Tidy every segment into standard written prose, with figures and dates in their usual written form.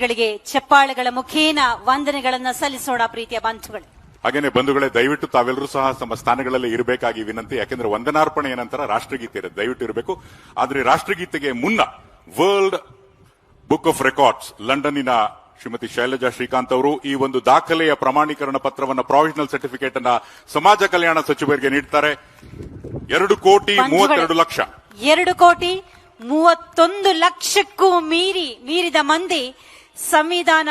ಗಳಿಗೆ ಚಪ್ಪಾಳೆಗಳ ಮುಖೇನ ವಂದನೆಗಳನ್ನ ಸಲ್ಲಿಸೋಣ ಪ್ರೀತಿಯ ಬಂಧುಗಳೇ. ಹಾಗೇನೆ ಬಂಧುಗಳೇ, ದಯವಿಟ್ಟು ತಾವೆಲ್ಲರೂ ಸಹ ತಮ್ಮ ಸ್ಥಾನಗಳಲ್ಲಿ ಇರಬೇಕಾಗಿ ವಿನಂತಿ. ಯಾಕೆಂದ್ರೆ ವಂದನಾರ್ಪಣೆಯ ನಂತರ ರಾಷ್ಟ್ರಗೀತೆ ಇರುತ್ತೆ, ದಯವಿಟ್ಟು ಇರಬೇಕು. ಆದ್ರೆ ರಾಷ್ಟ್ರಗೀತೆಗೆ ಮುನ್ನ ವರ್ಲ್ಡ್ ಬುಕ್ ಆಫ್ ರೆಕಾರ್ಡ್ಸ್ ಲಂಡನ್ನಿನ ಶ್ರೀಮತಿ ಶೈಲಜಾ ಶ್ರೀಕಾಂತ್ ಅವರು ಈ ಒಂದು ದಾಖಲೆಯ ಪ್ರಮಾಣೀಕರಣ ಪತ್ರವನ್ನು ಪ್ರಾವಿಷನಲ್ ಸರ್ಟಿಫಿಕೇಟ್ ಅನ್ನ ಸಮಾಜ ಕಲ್ಯಾಣ ಸಚಿವರಿಗೆ ನೀಡುತ್ತಾರೆ. 2,32,00,000 2,31,00,000ಕ್ಕೂ ಮೀರಿದ ಮಂದಿ ಸಂವಿಧಾನ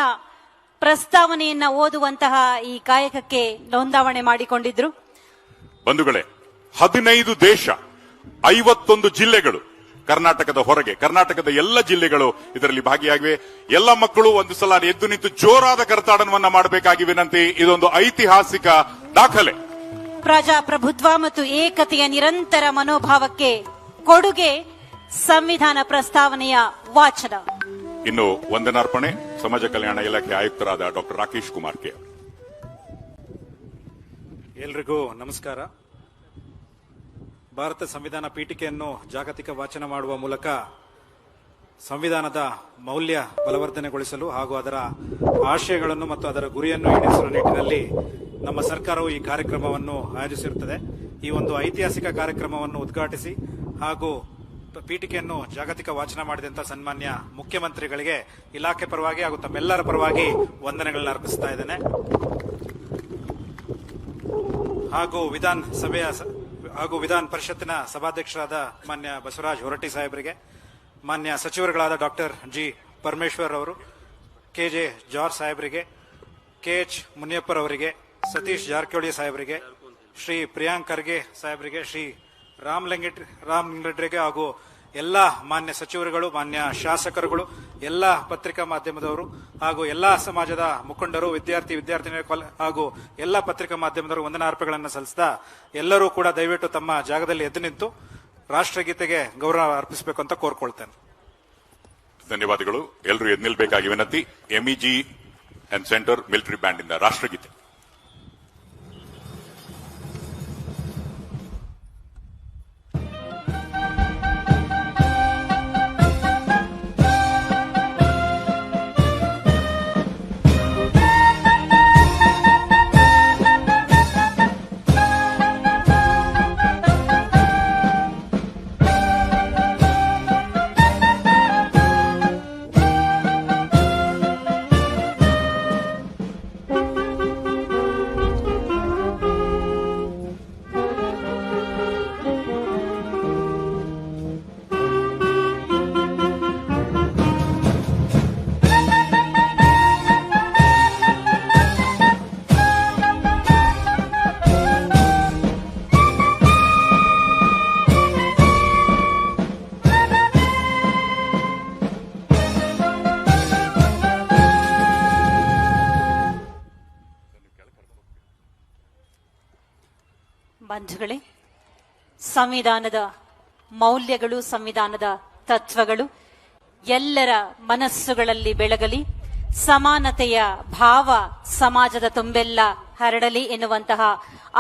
ಪ್ರಸ್ತಾವನೆಯನ್ನ ಓದುವಂತಹ ಈ ಕಾಯಕಕ್ಕೆ ನೋಂದಾವಣೆ ಮಾಡಿಕೊಂಡಿದ್ರು. ಬಂಧುಗಳೇ, 15 ದೇಶ, 51 ಜಿಲ್ಲೆಗಳು, ಕರ್ನಾಟಕದ ಹೊರಗೆ ಕರ್ನಾಟಕದ ಎಲ್ಲ ಜಿಲ್ಲೆಗಳು ಇದರಲ್ಲಿ ಭಾಗಿಯಾಗಿವೆ. ಎಲ್ಲ ಮಕ್ಕಳು ಒಂದು ಸಲ ಎದ್ದು ನಿಂತು ಜೋರಾದ ಕರತಾಡನವನ್ನ ಮಾಡಬೇಕಾಗಿ ವಿನಂತಿ. ಇದೊಂದು ಐತಿಹಾಸಿಕ ದಾಖಲೆ. ಪ್ರಜಾಪ್ರಭುತ್ವ ಮತ್ತು ಏಕತೆಯ ನಿರಂತರ ಮನೋಭಾವಕ್ಕೆ ಕೊಡುಗೆ ಸಂವಿಧಾನ ಪ್ರಸ್ತಾವನೆಯ ವಾಚನ. ಇನ್ನು ವಂದನಾರ್ಪಣೆ ಸಮಾಜ ಕಲ್ಯಾಣ ಇಲಾಖೆ ಆಯುಕ್ತರಾದ ಡಾಕ್ಟರ್ ರಾಕೇಶ್ ಕುಮಾರ್ ಕೆ. ಎಲ್ರಿಗೂ ನಮಸ್ಕಾರ. ಭಾರತ ಸಂವಿಧಾನ ಪೀಠಿಕೆಯನ್ನು ಜಾಗತಿಕ ವಾಚನ ಮಾಡುವ ಮೂಲಕ ಸಂವಿಧಾನದ ಮೌಲ್ಯ ಬಲವರ್ಧನೆಗೊಳಿಸಲು ಹಾಗೂ ಅದರ ಆಶಯಗಳನ್ನು ಮತ್ತು ಅದರ ಗುರಿಯನ್ನು ಈಡೇರಿಸುವ ನಿಟ್ಟಿನಲ್ಲಿ ನಮ್ಮ ಸರ್ಕಾರವು ಈ ಕಾರ್ಯಕ್ರಮವನ್ನು ಆಯೋಜಿಸಿರುತ್ತದೆ. ಈ ಒಂದು ಐತಿಹಾಸಿಕ ಕಾರ್ಯಕ್ರಮವನ್ನು ಉದ್ಘಾಟಿಸಿ ಹಾಗೂ ಪೀಠಿಕೆಯನ್ನು ಜಾಗತಿಕ ವಾಚನ ಮಾಡಿದಂತಹ ಸನ್ಮಾನ್ಯ ಮುಖ್ಯಮಂತ್ರಿಗಳಿಗೆ ಇಲಾಖೆ ಪರವಾಗಿ ಹಾಗೂ ತಮ್ಮೆಲ್ಲರ ಪರವಾಗಿ ವಂದನೆಗಳನ್ನ ಅರ್ಪಿಸ್ತಾ ಇದ್ದೇನೆ. ಹಾಗೂ ವಿಧಾನ ಪರಿಷತ್ತಿನ ಸಭಾಧ್ಯಕ್ಷರಾದ ಮಾನ್ಯ ಬಸವರಾಜ ಹೊರಟ್ಟಿ ಸಾಹೇಬರಿಗೆ, ಮಾನ್ಯ ಸಚಿವರುಗಳಾದ ಡಾಕ್ಟರ್ ಜಿ ಪರಮೇಶ್ವರ್ ಅವರು, ಕೆಜೆ ಜಾರ್ಜ್ ಸಾಹೇಬರಿಗೆ, ಕೆಎಚ್ ಮುನಿಯಪ್ಪರವರಿಗೆ, ಸತೀಶ್ ಜಾರಕಿಹೊಳಿ ಸಾಹೇಬರಿಗೆ, ಶ್ರೀ ಪ್ರಿಯಾಂಕ್ ಖರ್ಗೆ ಸಾಹೇಬರಿಗೆ, ಶ್ರೀ ರಾಮ್ ಲಿಂಗರೆಡ್ಡಿಗೆ ಹಾಗೂ ಎಲ್ಲ ಮಾನ್ಯ ಸಚಿವರುಗಳು, ಮಾನ್ಯ ಶಾಸಕರುಗಳು, ಎಲ್ಲ ಪತ್ರಿಕಾ ಮಾಧ್ಯಮದವರು ಹಾಗೂ ಎಲ್ಲಾ ಸಮಾಜದ ಮುಖಂಡರು, ವಿದ್ಯಾರ್ಥಿನಿಯರು ಹಾಗೂ ಎಲ್ಲ ಪತ್ರಿಕಾ ಮಾಧ್ಯಮದವರು ವಂದನಾರ್ಪಣೆಗಳನ್ನು ಸಲ್ಲಿಸಿದ ಎಲ್ಲರೂ ಕೂಡ ದಯವಿಟ್ಟು ತಮ್ಮ ಜಾಗದಲ್ಲಿ ಎದ್ದು ನಿಂತು ರಾಷ್ಟ್ರಗೀತೆಗೆ ಗೌರವ ಅರ್ಪಿಸಬೇಕು ಅಂತ ಕೋರ್ಕೊಳ್ತೇನೆ. ಧನ್ಯವಾದಗಳು. ಎಲ್ಲರೂ ಎದ್ದು ನಿಲ್ಬೇಕಾಗಿ ವಿನಂತಿ. MEG and centre military band ಇಂದ ರಾಷ್ಟ್ರಗೀತೆ. ಬಂಧುಗಳೇ, ಸಂವಿಧಾನದ ಮೌಲ್ಯಗಳು, ಸಂವಿಧಾನದ ತತ್ವಗಳು ಎಲ್ಲರ ಮನಸ್ಸುಗಳಲ್ಲಿ ಬೆಳಗಲಿ, ಸಮಾನತೆಯ ಭಾವ ಸಮಾಜದ ತುಂಬೆಲ್ಲ ಹರಡಲಿ ಎನ್ನುವಂತಹ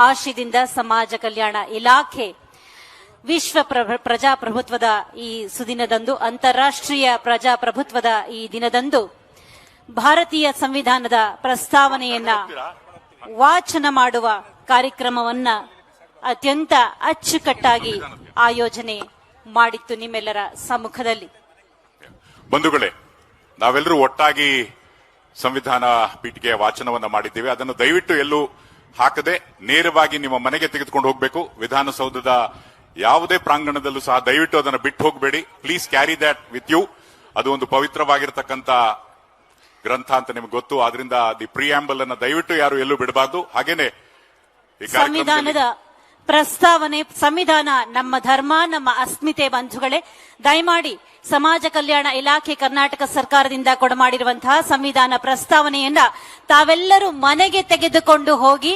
ಆಶಯದಿಂದ ಸಮಾಜ ಕಲ್ಯಾಣ ಇಲಾಖೆ ವಿಶ್ವ ಪ್ರಜಾಪ್ರಭುತ್ವದ ಈ ಸುದಿನದಂದು, ಅಂತಾರಾಷ್ಟ್ರೀಯ ಪ್ರಜಾಪ್ರಭುತ್ವದ ಈ ದಿನದಂದು ಭಾರತೀಯ ಸಂವಿಧಾನದ ಪ್ರಸ್ತಾವನೆಯನ್ನ ವಾಚನ ಮಾಡುವ ಕಾರ್ಯಕ್ರಮವನ್ನ ಅತ್ಯಂತ ಅಚ್ಚುಕಟ್ಟಾಗಿ ಆಯೋಜನೆ ಮಾಡಿತ್ತು ನಿಮ್ಮೆಲ್ಲರ ಸಮ್ಮುಖದಲ್ಲಿ. ಬಂಧುಗಳೇ, ನಾವೆಲ್ಲರೂ ಒಟ್ಟಾಗಿ ಸಂವಿಧಾನ ಪೀಠಿಕೆಯ ವಾಚನವನ್ನ ಮಾಡಿದ್ದೇವೆ. ಅದನ್ನು ದಯವಿಟ್ಟು ಎಲ್ಲೂ ಹಾಕದೆ ನೇರವಾಗಿ ನಿಮ್ಮ ಮನೆಗೆ ತೆಗೆದುಕೊಂಡು ಹೋಗಬೇಕು. ವಿಧಾನಸೌಧದ ಯಾವುದೇ ಪ್ರಾಂಗಣದಲ್ಲೂ ಸಹ ದಯವಿಟ್ಟು ಅದನ್ನು ಬಿಟ್ಟು ಹೋಗಬೇಡಿ. Please carry that with you. ಅದು ಒಂದು ಪವಿತ್ರವಾಗಿರತಕ್ಕಂತ ಗ್ರಂಥ ಅಂತ ನಿಮ್ಗೆ ಗೊತ್ತು. ಆದ್ರಿಂದ ದಿ ಪ್ರಿಯಾಂಬಲ್ ಅನ್ನ ದಯವಿಟ್ಟು ಯಾರು ಎಲ್ಲೂ ಬಿಡಬಾರ್ದು. ಹಾಗೇನೆ ಸಂವಿಧಾನದ ಪ್ರಸ್ತಾವನೆ, ಸಂವಿಧಾನ ನಮ್ಮ ಧರ್ಮ, ನಮ್ಮ ಅಸ್ಮಿತೆ. ಬಂಧುಗಳೇ, ದಯಮಾಡಿ ಸಮಾಜ ಕಲ್ಯಾಣ ಇಲಾಖೆ ಕರ್ನಾಟಕ ಸರ್ಕಾರದಿಂದ ಕೊಡಮಾಡಿರುವಂತಹ ಸಂವಿಧಾನ ಪ್ರಸ್ತಾವನೆಯನ್ನ ತಾವೆಲ್ಲರೂ ಮನೆಗೆ ತೆಗೆದುಕೊಂಡು ಹೋಗಿ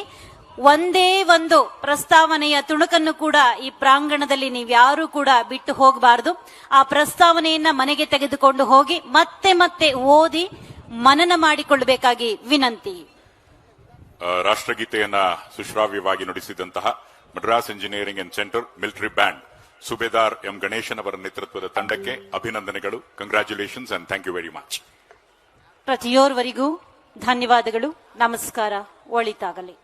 ಒಂದೇ ಒಂದು ಪ್ರಸ್ತಾವನೆಯ ತುಣುಕನ್ನು ಕೂಡ ಈ ಪ್ರಾಂಗಣದಲ್ಲಿ ನೀವ್ಯಾರೂ ಕೂಡ ಬಿಟ್ಟು ಹೋಗಬಾರದು. ಆ ಪ್ರಸ್ತಾವನೆಯನ್ನ ಮನೆಗೆ ತೆಗೆದುಕೊಂಡು ಹೋಗಿ ಮತ್ತೆ ಮತ್ತೆ ಓದಿ ಮನನ ಮಾಡಿಕೊಳ್ಳಬೇಕಾಗಿ ವಿನಂತಿ. ರಾಷ್ಟ್ರಗೀತೆಯನ್ನ ಸುಶ್ರಾವ್ಯವಾಗಿ ನುಡಿಸಿದಂತಹ Madras engineering and centre military band subedar M Ganesan ಅವರ ನೇತೃತ್ವದ ತಂಡಕ್ಕೆ ಅಭಿನಂದನೆಗಳು. Congratulations and thank you very much. ಪ್ರತಿಯೋರ್ವರಿಗೂ ಧನ್ಯವಾದಗಳು. ನಮಸ್ಕಾರ. ಒಳಿತಾಗಲಿ.